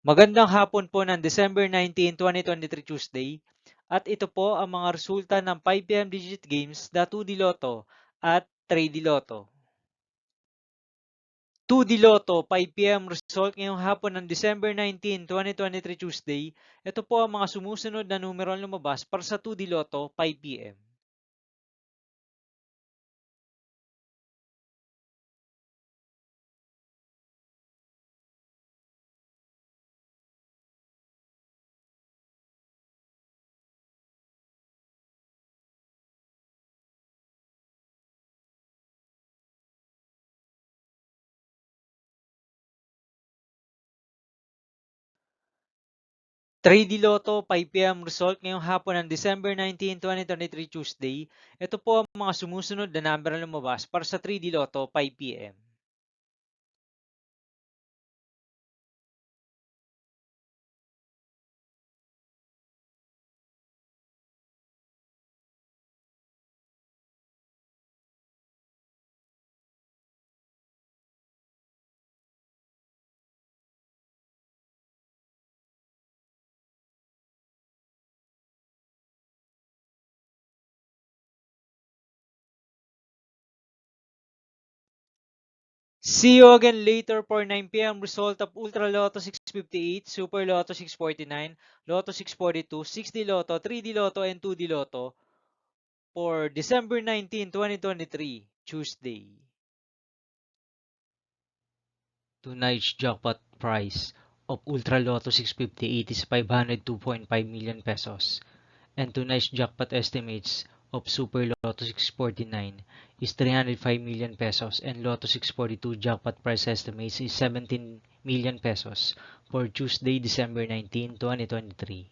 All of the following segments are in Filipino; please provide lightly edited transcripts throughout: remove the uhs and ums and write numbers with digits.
Magandang hapon po ng December 19, 2023 Tuesday. At ito po ang mga resulta ng 5 PM digit games na 2D Lotto at 3D Lotto. 2D Lotto 5 PM result ngayong hapon ng December 19, 2023 Tuesday. Ito po ang mga sumusunod na numero lumabas para sa 2D Lotto 5 PM. 3D Lotto 5 PM result ngayong hapon ng December 19, 2023 Tuesday. Ito po ang mga sumusunod na number na lumabas para sa 3D Lotto 5 PM. See you again later for 9 PM result of Ultra Lotto 658, Super Lotto 649, Lotto 642, 6D Lotto, 3D Lotto, and 2D Lotto for December 19, 2023, Tuesday. Tonight's jackpot prize of Ultra Lotto 658 is 502.5 million pesos. And tonight's jackpot estimates of Super Lotto 649 is 305 million pesos and Lotto 642 jackpot price estimates is 17 million pesos for Tuesday, December 19, 2023.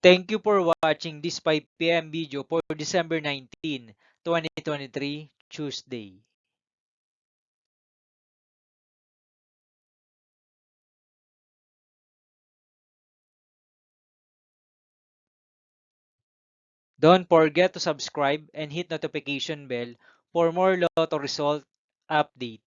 Thank you for watching this 5 PM video for December 19, 2023, Tuesday. Don't forget to subscribe and hit notification bell for more Lotto result update.